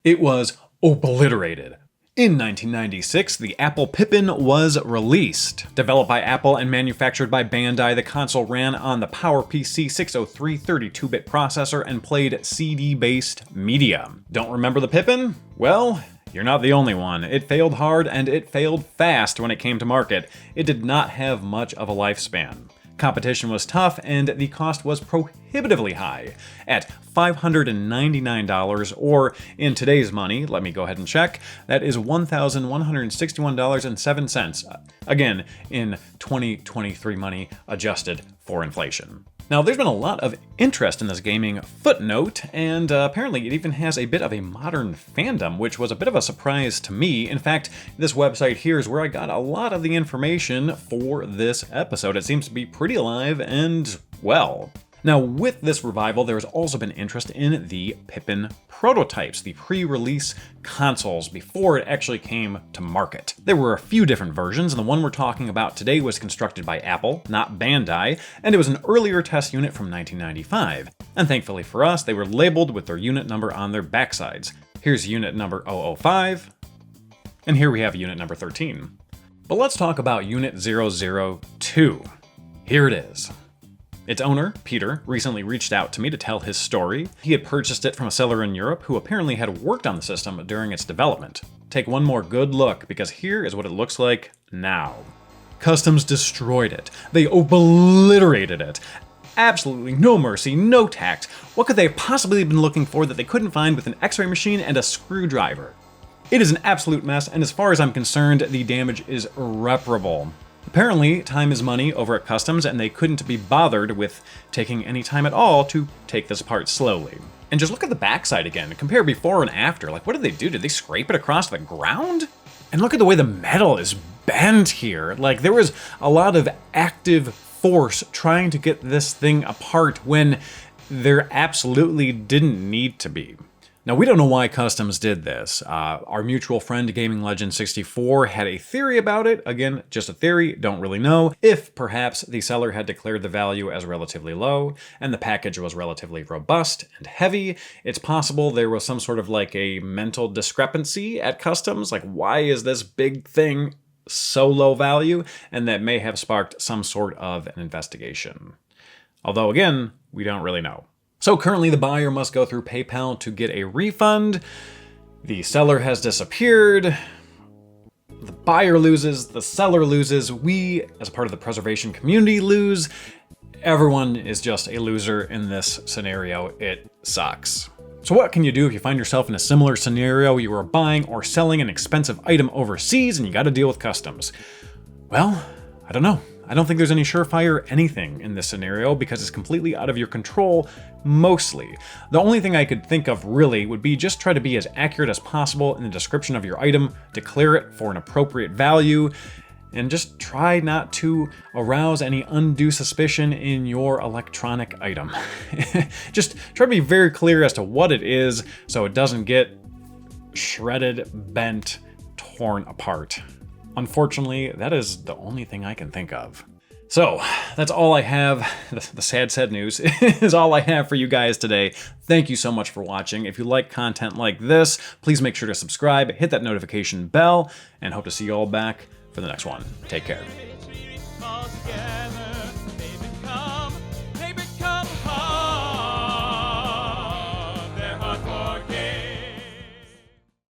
It was obliterated. In 1996, the Apple Pippin was released. Developed by Apple and manufactured by Bandai, the console ran on the PowerPC 603 32-bit processor and played CD-based media. Don't remember the Pippin? Well, you're not the only one. It failed hard and it failed fast when it came to market. It did not have much of a lifespan. Competition was tough and the cost was prohibitively high at $599, or in today's money, let me go ahead and check, that is $1,161.07. Again, in 2023 money adjusted for inflation. Now, there's been a lot of interest in this gaming footnote, and apparently it even has a bit of a modern fandom, which was a bit of a surprise to me. In fact, this website here is where I got a lot of the information for this episode. It seems to be pretty alive and well. Now, with this revival, there's also been interest in the Pippin prototypes, the pre-release consoles before it actually came to market. There were a few different versions, and the one we're talking about today was constructed by Apple, not Bandai, and it was an earlier test unit from 1995. And thankfully for us, they were labeled with their unit number on their backsides. Here's unit number 005, and here we have unit number 13. But let's talk about unit 002. Here it is. Its owner, Peter, recently reached out to me to tell his story. He had purchased it from a seller in Europe who apparently had worked on the system during its development. Take one more good look, because here is what it looks like now. Customs destroyed it. They obliterated it. Absolutely no mercy, no tact. What could they have possibly been looking for that they couldn't find with an X-ray machine and a screwdriver? It is an absolute mess, and as far as I'm concerned, the damage is irreparable. Apparently, time is money over at Customs, and they couldn't be bothered with taking any time at all to take this apart slowly. And just look at the backside again, compare before and after. Like, what did they do? Did they scrape it across the ground? And look at the way the metal is bent here. Like, there was a lot of active force trying to get this thing apart when there absolutely didn't need to be. Now, we don't know why Customs did this. Our mutual friend Gaming Legend 64 had a theory about it. Again, just a theory, don't really know. If perhaps the seller had declared the value as relatively low and the package was relatively robust and heavy, it's possible there was some sort of like a mental discrepancy at Customs. Like, why is this big thing so low value? And that may have sparked some sort of an investigation. Although, again, we don't really know. So currently the buyer must go through PayPal to get a refund. The seller has disappeared. The buyer loses, the seller loses. We, as part of the preservation community, lose. Everyone is just a loser in this scenario. It sucks. So what can you do if you find yourself in a similar scenario? You are buying or selling an expensive item overseas and you got to deal with customs. Well, I don't know. I don't think there's any surefire anything in this scenario because it's completely out of your control, mostly. The only thing I could think of really would be just try to be as accurate as possible in the description of your item, declare it for an appropriate value, and just try not to arouse any undue suspicion in your electronic item. Just try to be very clear as to what it is so it doesn't get shredded, bent, torn apart. Unfortunately, that is the only thing I can think of. So, that's all I have. The sad news is all I have for you guys today. Thank you so much for watching. If you like content like this, please make sure to subscribe, hit that notification bell, and hope to see you all back for the next one. Take care.